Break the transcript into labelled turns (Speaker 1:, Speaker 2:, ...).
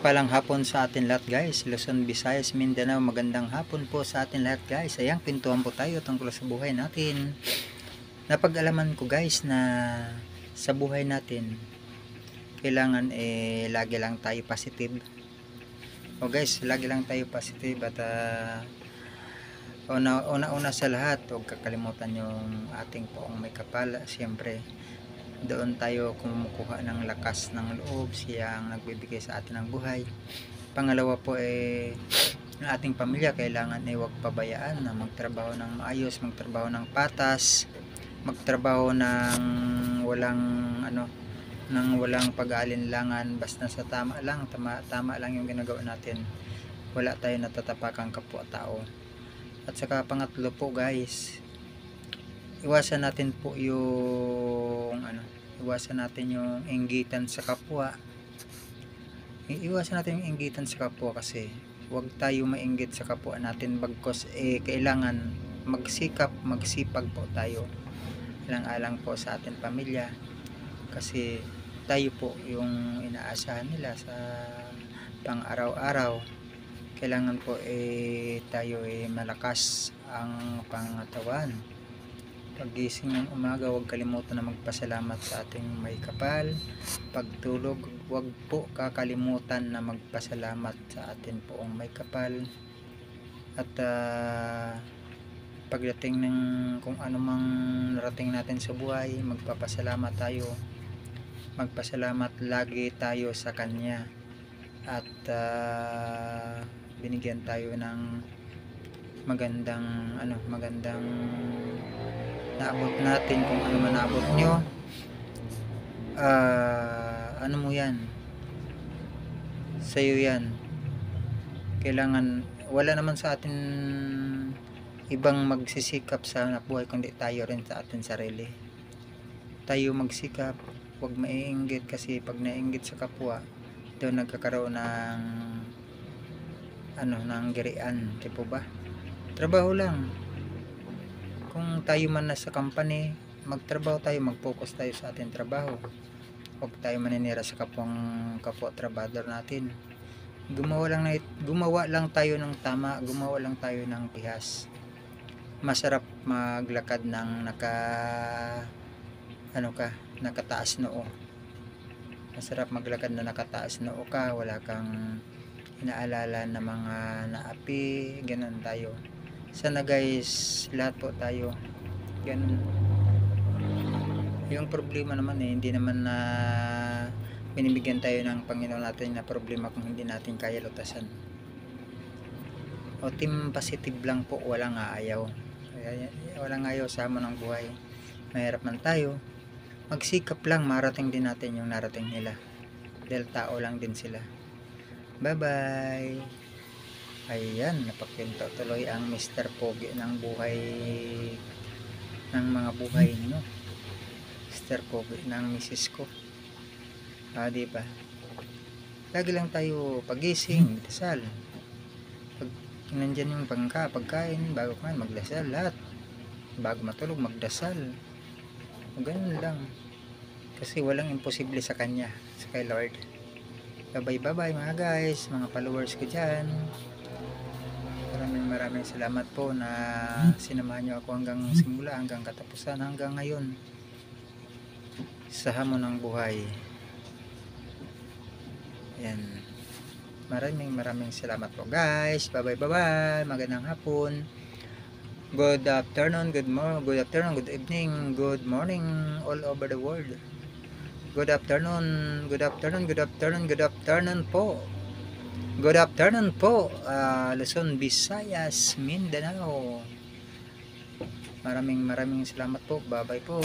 Speaker 1: Palang hapon sa atin lahat guys, Luzon, Visayas, Mindanao, magandang hapon po sa atin lahat guys. Ayang pintuan po tayo tungkol sa buhay natin. Napag-alaman ko guys na sa buhay natin, kailangan lagi lang tayo positive. O guys, lagi lang tayo positive at una sa lahat, huwag kakalimutan yung ating poong may kapal. Siyempre, doon tayo kumukuha ng lakas ng loob, siya ang nagbibigay sa atin ng buhay. Pangalawa po ang ating pamilya kailangan huwag pabayaan na magtrabaho ng maayos, magtrabaho ng patas, magtrabaho ng walang pag-aalinlangan, basta sa tama lang yung ginagawa natin. Wala tayong natatapakang kapwa-tao. At saka pangatlo po guys, iwasan natin yung inggitan sa kapwa. Iwasan natin yung inggitan sa kapwa kasi huwag tayo mainggit sa kapwa natin, bagkos kailangan magsipag po tayo alang-alang po sa ating pamilya, kasi tayo po yung inaasahan nila sa pang araw-araw. Kailangan po tayo malakas ang pangatawan. Paggising ng umaga, huwag kalimutan na magpasalamat sa ating may kapal. Pagtulog, huwag po kakalimutan na magpasalamat sa atin poong may kapal. At pagdating ng kung anumang narating natin sa buhay, magpapasalamat tayo. Magpasalamat lagi tayo sa kanya. At binigyan tayo ng magandang naabot natin. Kung ano man naabot nyo, ano mo yan, sa'yo yan. Kailangan, wala naman sa atin ibang magsisikap sa buhay kundi tayo rin sa atin sarili. Tayo magsikap, huwag maiinggit, kasi pag naiinggit sa kapwa, doon nagkakaroon ng girian, tipo ba? Trabaho lang. Kung tayo man nasa company, magtrabaho tayo, mag-focus tayo sa ating trabaho. Huwag tayo maninira sa kapwa trabador natin. Gumawa lang tayo ng tama, gumawa lang tayo ng pihas. Masarap maglakad ng nakataas noo. Masarap maglakad na nakataas noo ka, wala kang inaalala na mga naapi, ganun tayo. Sana guys, lahat po tayo ganun. Yung problema naman hindi naman na binibigyan tayo ng Panginoon natin na problema kung hindi natin kaya lutasan. O team positive lang po, walang aayaw sa hamon ng buhay. Mahirap man tayo, magsikap lang, marating din natin yung narating nila, dahil tao lang din sila. Bye bye. Ayan, napakwento tuloy ang Mr. Pogi ng buhay, ng mga buhay no? Mr. Pogi ng misis ko. Diba? Lagi lang tayo pagising, dasal. Pag nandyan yung pagkain, bago kumain, magdasal lahat. Bago matulog, magdasal. Ganun lang. Kasi walang imposible sa kanya, sa kay Lord. Bye bye mga guys, mga followers ko dyan. Maraming salamat po na sinamahan nyo ako hanggang simula, hanggang katapusan, hanggang ngayon sa hamon ng buhay. Yan. Maraming salamat po guys. Bye bye. Magandang hapon. Good afternoon, good evening, good morning all over the world. Good afternoon po. Good afternoon po, Luzon, Visayas, Mindanao. Maraming salamat po. Bye bye po.